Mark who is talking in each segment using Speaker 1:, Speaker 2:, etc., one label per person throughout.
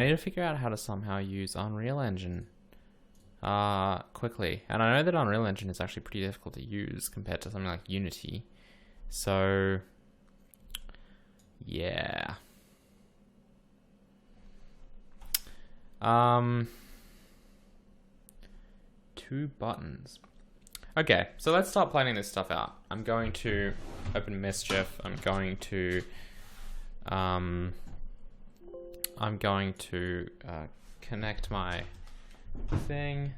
Speaker 1: I need to figure out how to somehow use Unreal Engine quickly. And I know that Unreal Engine is actually pretty difficult to use compared to something like Unity. So, yeah. Two buttons. Okay, so let's start planning this stuff out. I'm going to open Mischief. I'm going to connect my thing.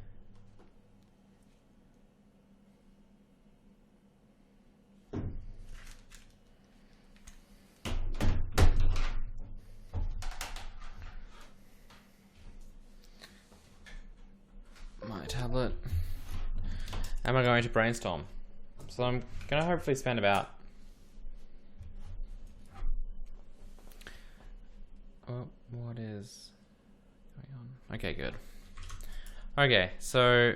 Speaker 1: My tablet. And we're going to brainstorm. So I'm gonna hopefully spend about what is going on? Okay, good. Okay, so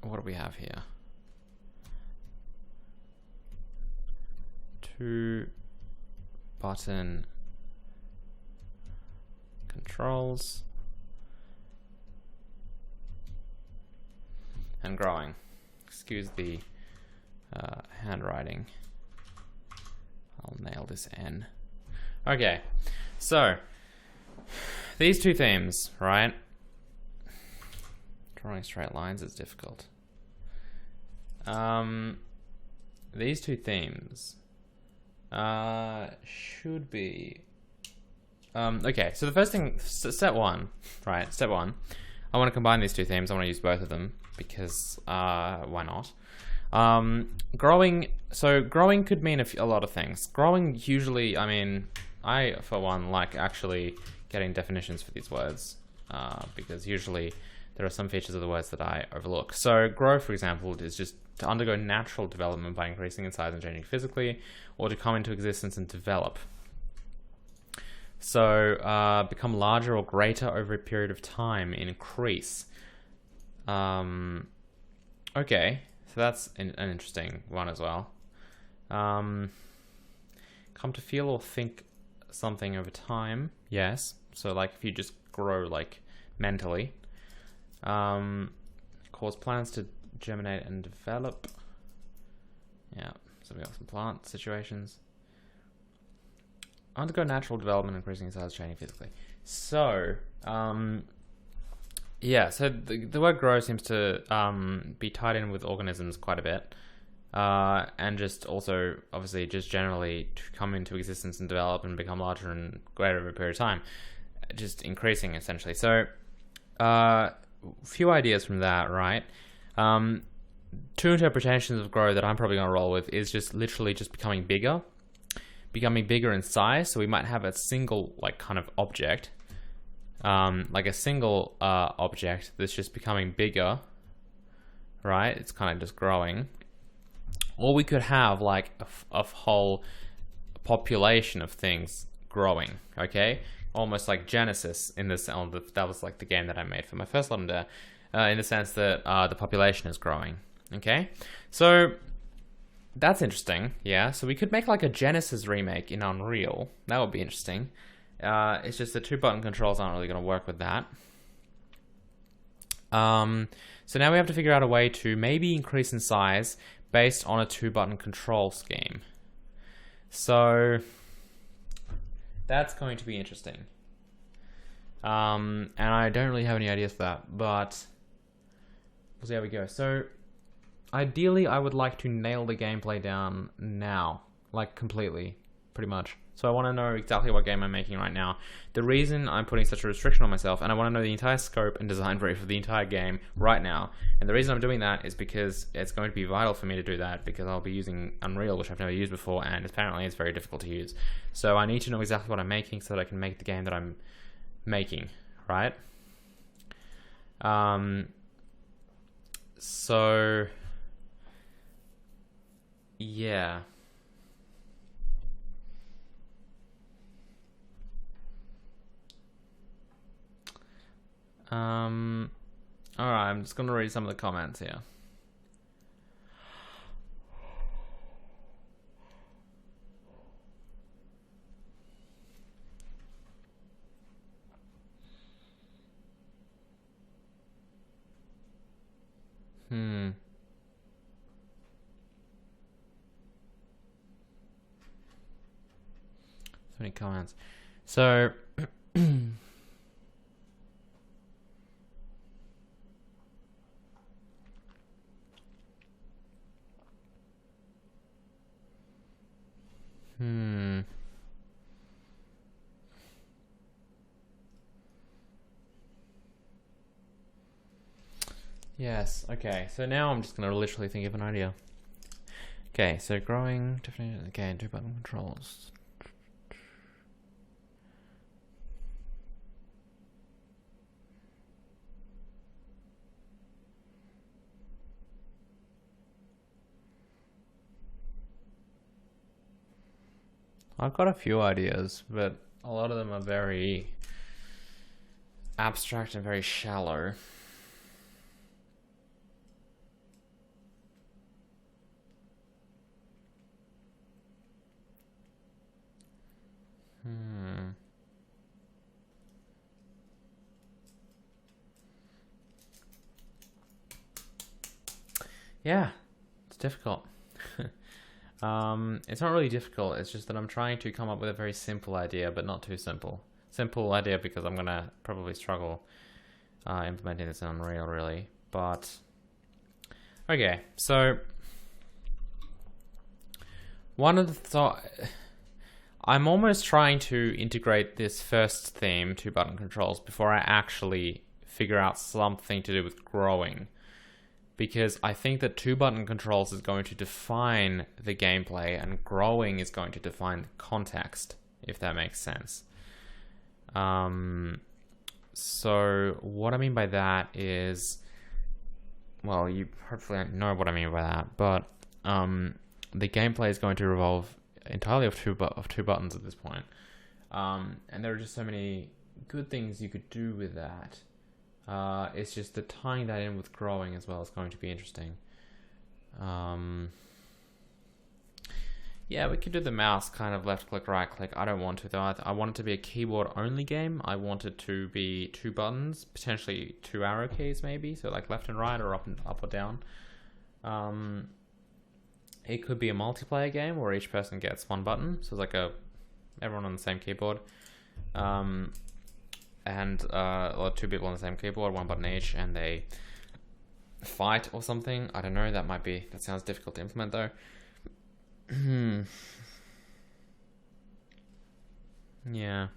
Speaker 1: what do we have here? Two button controls and growing. Excuse the handwriting. I'll nail this N. Okay, so these two themes, right? Drawing straight lines is difficult. These two themes should be okay, so the first thing, step one, right? Step one, I want to combine these two themes. I want to use both of them because why not? Growing. So growing could mean a lot of things. Growing usually, I mean, I for one like actually getting definitions for these words because usually there are some features of the words that I overlook. So grow, for example, is just to undergo natural development by increasing in size and changing physically, or to come into existence and develop. So become larger or greater over a period of time, increase. Okay, so that's an interesting one as well. Come to feel or think something over time, yes. So like if you just grow like mentally. Cause plants to germinate and develop. Yeah, so we got some plant situations. Undergo natural development, increasing in size, changing physically. So, yeah, so the word grow seems to be tied in with organisms quite a bit. And just also, obviously, just generally to come into existence and develop and become larger and greater over a period of time. Just increasing, essentially. So, few ideas from that, right? Two interpretations of grow that I'm probably going to roll with is just literally just becoming bigger in size. So we might have a single like kind of object, like a single object that's just becoming bigger, right? It's kind of just growing. Or we could have like a whole population of things growing, okay? Almost like Genesis in this. That was like the game that I made for my first Ludum Dare, in the sense that the population is growing. Okay, so that's interesting. Yeah, so we could make like a Genesis remake in Unreal. That would be interesting. It's just the two button controls aren't really going to work with that. So now we have to figure out a way to maybe increase in size based on a two button control scheme. So that's going to be interesting. And I don't really have any ideas for that, but we'll see how we go. So ideally, I would like to nail the gameplay down now, like completely, pretty much. So I want to know exactly what game I'm making right now. The reason I'm putting such a restriction on myself, and I want to know the entire scope and design brief for the entire game right now. And the reason I'm doing that is because it's going to be vital for me to do that, because I'll be using Unreal, which I've never used before, and apparently it's very difficult to use. So I need to know exactly what I'm making so that I can make the game that I'm making, right? So yeah. Alright, I'm just gonna read some of the comments here. Hmm. So many comments. So, hmm. Yes. Okay. So now I'm just gonna literally think of an idea. Okay. So growing. Definitely. Okay. 2-button controls. I've got a few ideas, but a lot of them are very abstract and very shallow. Yeah, it's difficult. It's not really difficult. It's just that I'm trying to come up with a very simple idea, but not too simple. Simple idea because I'm gonna probably struggle implementing this in Unreal, really. But okay, so one of the I'm almost trying to integrate this first theme, 2-button controls, before I actually figure out something to do with growing. Because I think that 2-button controls is going to define the gameplay and growing is going to define the context, if that makes sense. So what I mean by that is, well, you hopefully know what I mean by that, but the gameplay is going to revolve entirely of two buttons at this point. And there are just so many good things you could do with that. It's just that tying that in with growing as well is going to be interesting. Yeah, we could do the mouse kind of left click, right click. I don't want to though. I want it to be a keyboard only game. I want it to be 2 buttons, potentially 2 arrow keys maybe. So like left and right or up or down. It could be a multiplayer game where each person gets 1 button. So it's like everyone on the same keyboard. Or 2 people on the same keyboard, 1 button each, and they fight or something. I don't know. That sounds difficult to implement though. Yeah.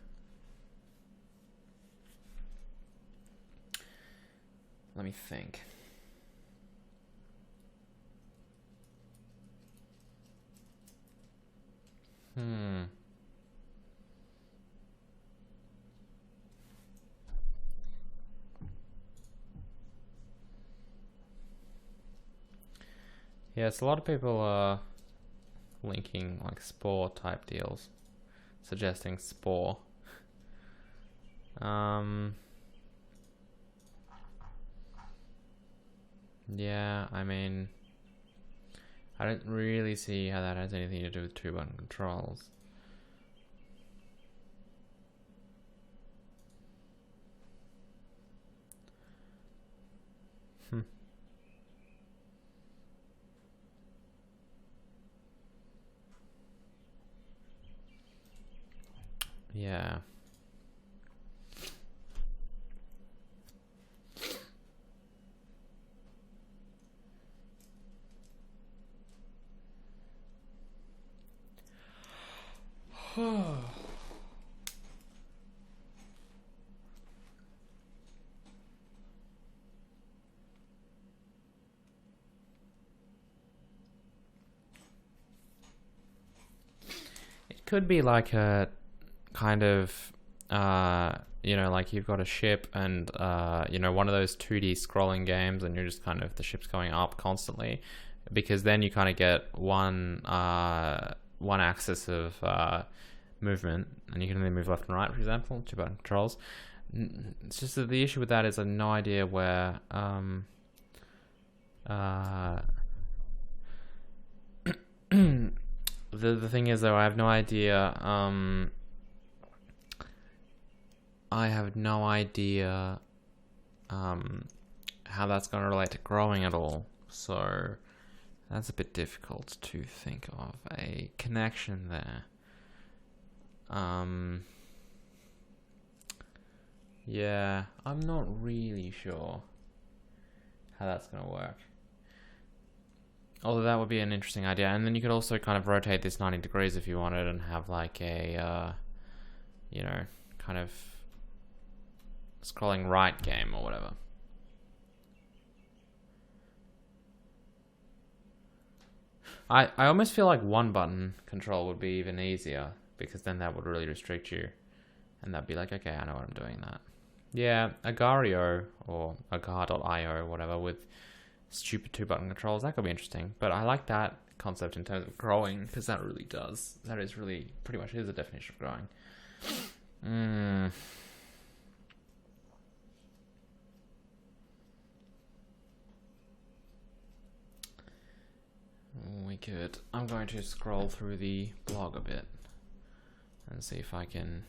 Speaker 1: Let me think. Yes, a lot of people are linking like Spore type deals, suggesting Spore. Yeah, I mean, I don't really see how that has anything to do with 2-button controls. Yeah. It could be like a kind of like you've got a ship and one of those 2D scrolling games and you're just kind of the ship's going up constantly, because then you kind of get one axis of movement and you can only move left and right, for example, 2-button controls. It's just that the issue with that is I have no idea where the thing is though, I have no idea how that's going to relate to growing at all. So that's a bit difficult to think of a connection there. Yeah, I'm not really sure how that's going to work. Although that would be an interesting idea. And then you could also kind of rotate this 90 degrees if you wanted and have like a, kind of scrolling right game or whatever. I almost feel like one button control would be even easier, because then that would really restrict you. And that'd be like, okay, I know what I'm doing that. Yeah, Agario or agar.io or whatever with stupid 2-button controls, that could be interesting. But I like that concept in terms of growing, because that is really pretty much is the definition of growing. I'm going to scroll through the blog a bit and see if I can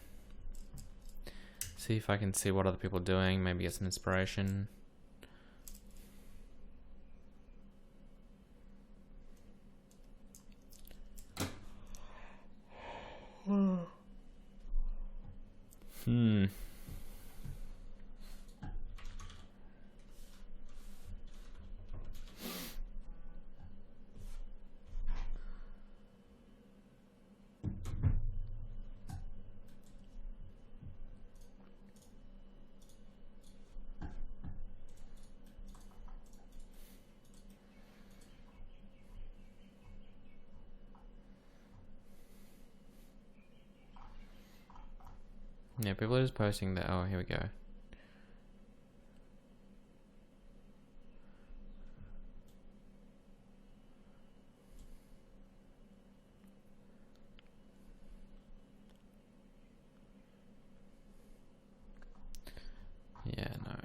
Speaker 1: see what other people are doing, maybe get some inspiration. Yeah, people are just posting that. Oh, here we go. Yeah, no.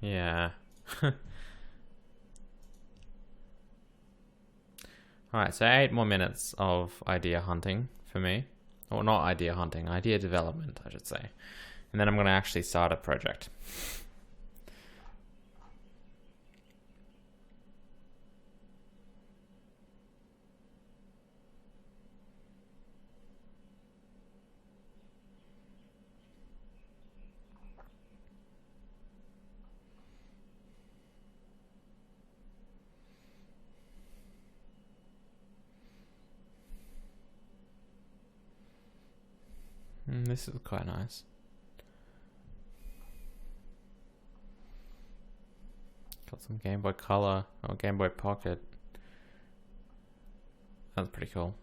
Speaker 1: Yeah. Alright, so 8 more minutes of idea hunting for me. Or not idea hunting, idea development, I should say. And then I'm going to actually start a project. This is quite nice. Got some Game Boy Color or Game Boy Pocket. That's pretty cool.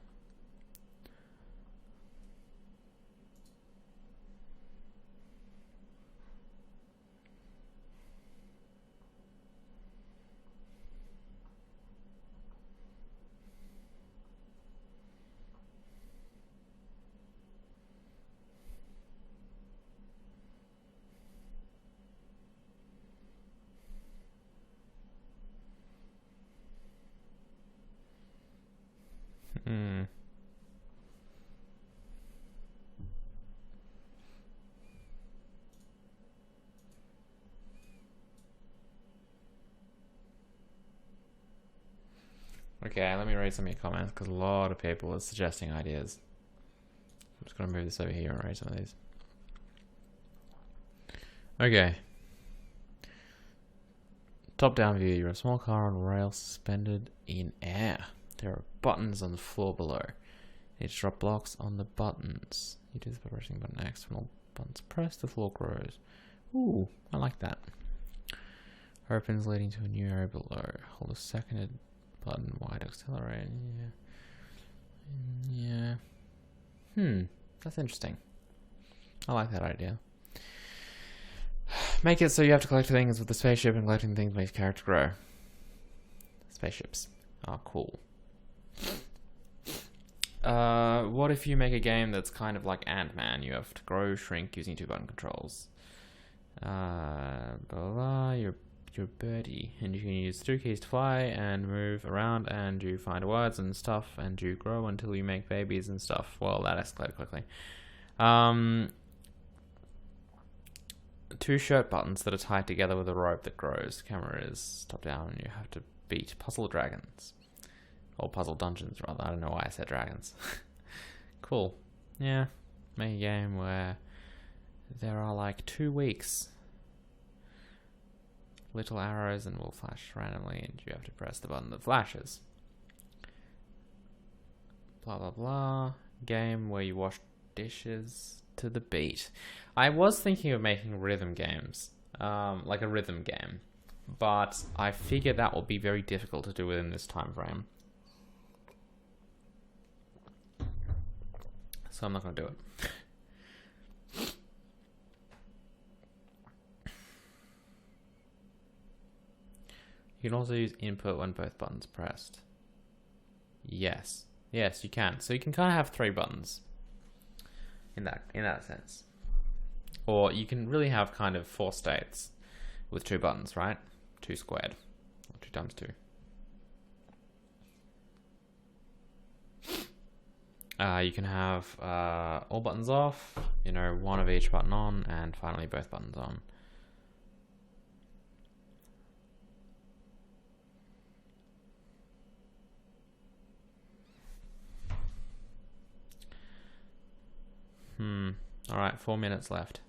Speaker 1: Okay, let me read some of your comments because a lot of people are suggesting ideas. I'm just gonna move this over here and read some of these. Okay. Top-down view. You're a small car on rails suspended in air. There are buttons on the floor below. You need to drop blocks on the buttons. You do this by pressing button X. When all buttons pressed, the floor grows. Ooh, I like that. Opens leading to a new area below. Hold a seconded button wide to accelerate. Yeah. That's interesting. I like that idea. Make it so you have to collect things with the spaceship, and collecting things makes character grow. Spaceships are cool. What if you make a game that's kind of like Ant-Man? You have to grow, shrink using 2-button controls. Blah, blah, you're birdie, and you can use 2 keys to fly and move around, and you find words and stuff, and you grow until you make babies and stuff. Well, that escalated quickly. 2 shirt buttons that are tied together with a rope that grows. The camera is top down, and you have to beat puzzle dragons. Or puzzle dungeons, rather. I don't know why I said dragons. Cool. Yeah. Make a game where there are like 2 weeks. Little arrows and will flash randomly, and you have to press the button that flashes. Blah blah blah. Game where you wash dishes to the beat. I was thinking of making rhythm games, like a rhythm game, but I figure that will be very difficult to do within this time frame. So I'm not going to do it. You can also use input when both buttons pressed. Yes. Yes, you can. So you can kind of have 3 buttons in that sense. Or you can really have kind of 4 states with 2 buttons, right? 2 squared. Or 2 times 2. You can have all buttons off, 1 of each button on, and finally both buttons on. Alright, 4 minutes left.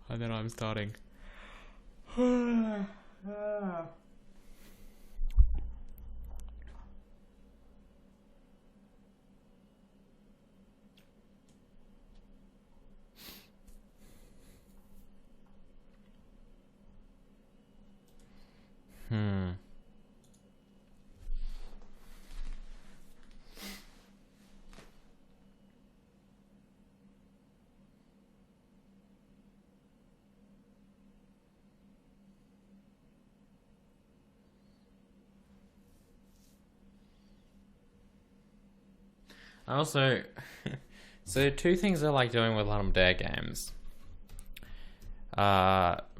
Speaker 1: And then I'm starting. I also, so 2 things I like doing with Ludum Dare games,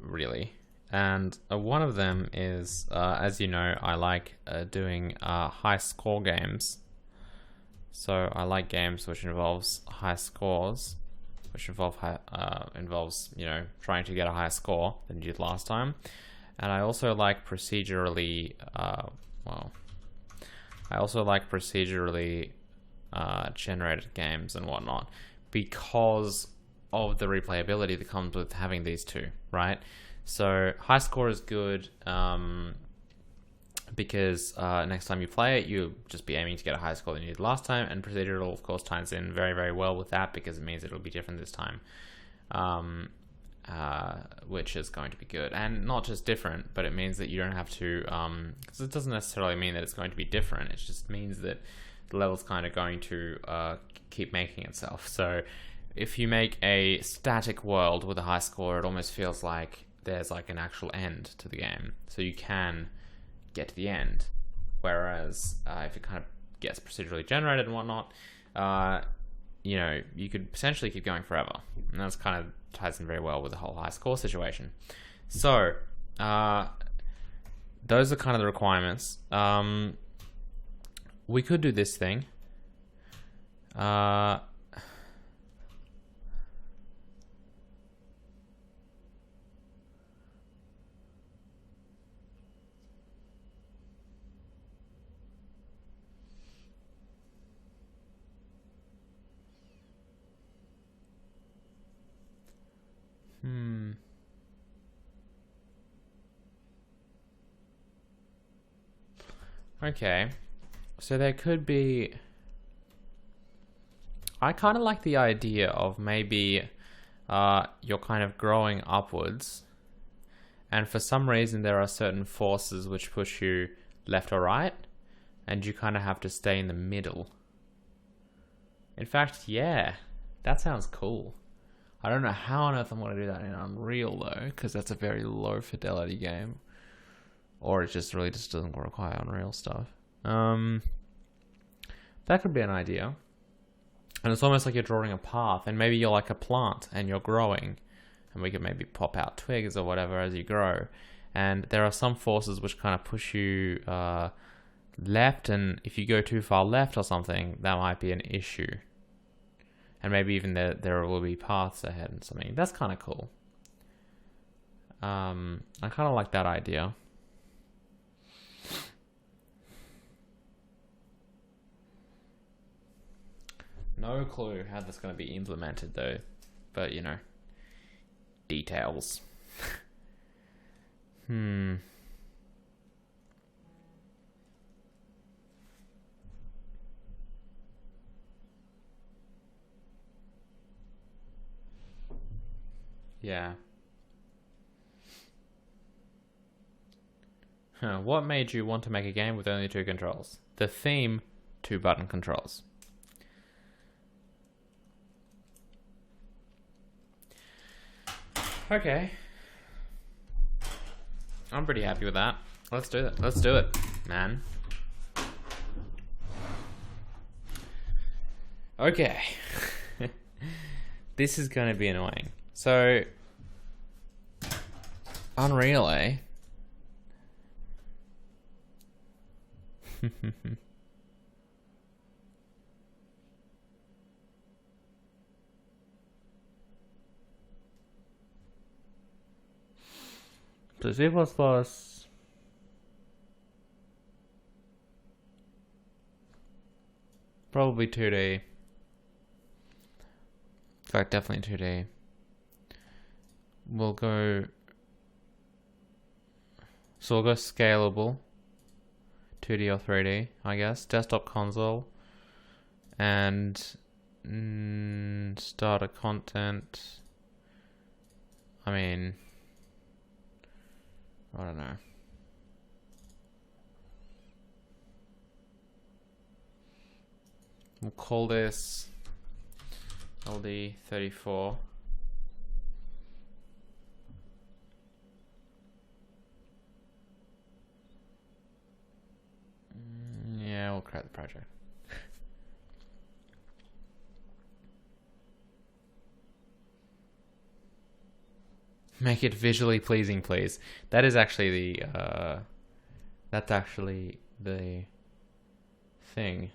Speaker 1: really, and one of them is, as you know, I like doing high score games. So I like games which involves high scores, which involves trying to get a higher score than you did last time, and I also like procedurally, generated games and whatnot, because of the replayability that comes with having these 2, right? So high score is good because next time you play it, you'll just be aiming to get a higher score than you did last time, and procedural, of course, ties in very, very well with that because it means it'll be different this time, which is going to be good. And not just different, but it means that you don't have to, because it doesn't necessarily mean that it's going to be different, it just means that the level's kind of going to keep making itself. So if you make a static world with a high score, it almost feels like there's like an actual end to the game, so you can get to the end. Whereas if it kind of gets procedurally generated and whatnot, you could potentially keep going forever, and that's kind of ties in very well with the whole high score situation. So those are kind of the requirements. We could do this thing. Okay. So there could be... I kind of like the idea of maybe you're kind of growing upwards, and for some reason there are certain forces which push you left or right, and you kind of have to stay in the middle. In fact, yeah, that sounds cool. I don't know how on earth I'm going to do that in Unreal though, because that's a very low fidelity game. Or it just really just doesn't require Unreal stuff. That could be an idea. And it's almost like you're drawing a path, and maybe you're like a plant and you're growing, and we could maybe pop out twigs or whatever as you grow. And there are some forces which kind of push you left, and if you go too far left or something, that might be an issue. And maybe even there will be paths ahead and something. That's kind of cool. I kind of like that idea. No clue how that's going to be implemented though, but you know, details. Yeah. What made you want to make a game with only 2 controls? The theme, 2 button controls. Okay. I'm pretty happy with that. Let's do it. Let's do it, man. Okay. This is going to be annoying. So, Unreal, eh? So C++, probably 2D. In fact, definitely 2D. We'll go scalable, 2D or 3D, I guess. Desktop console, and starter content. I mean, I don't know. We'll call this LD34. Yeah, we'll create the project. Make it visually pleasing, please. That is actually the that's actually the thing.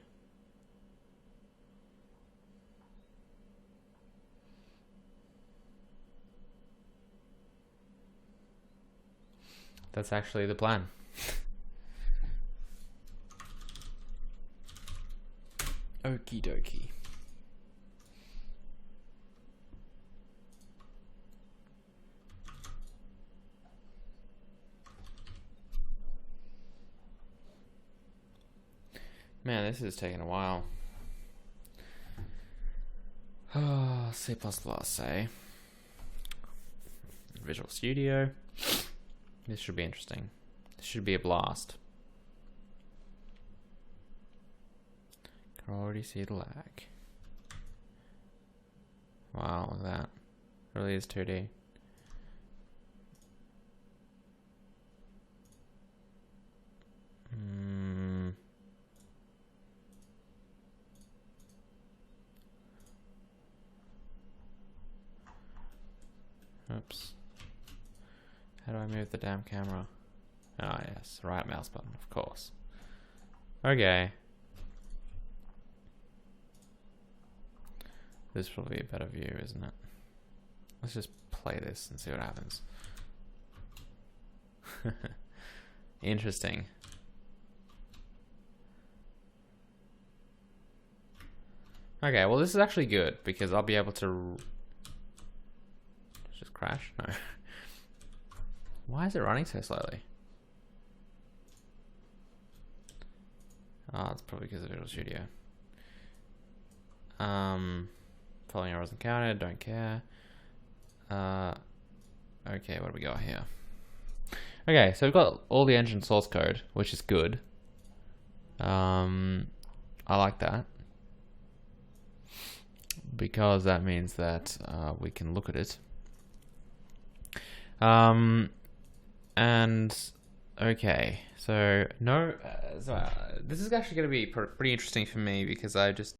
Speaker 1: That's actually the plan. Okie dokie. Man, this is taking a while. Oh, C++, eh? Visual Studio. This should be interesting. This should be a blast. Can already see the lag. Wow, look at that. It really is 2D. Oops. How do I move the damn camera? Ah, yes, right mouse button, of course. Okay. This is probably a better view, isn't it? Let's just play this and see what happens. Interesting. Okay, well this is actually good because I'll be able to... Just crash? No. Why is it running so slowly? Oh, it's probably because of Visual Studio. Following errors encountered, don't care. Okay, what do we got here? Okay, so we've got all the engine source code, which is good. I like that, because that means that we can look at it. And okay, so no, this is actually going to be pretty interesting for me, because I just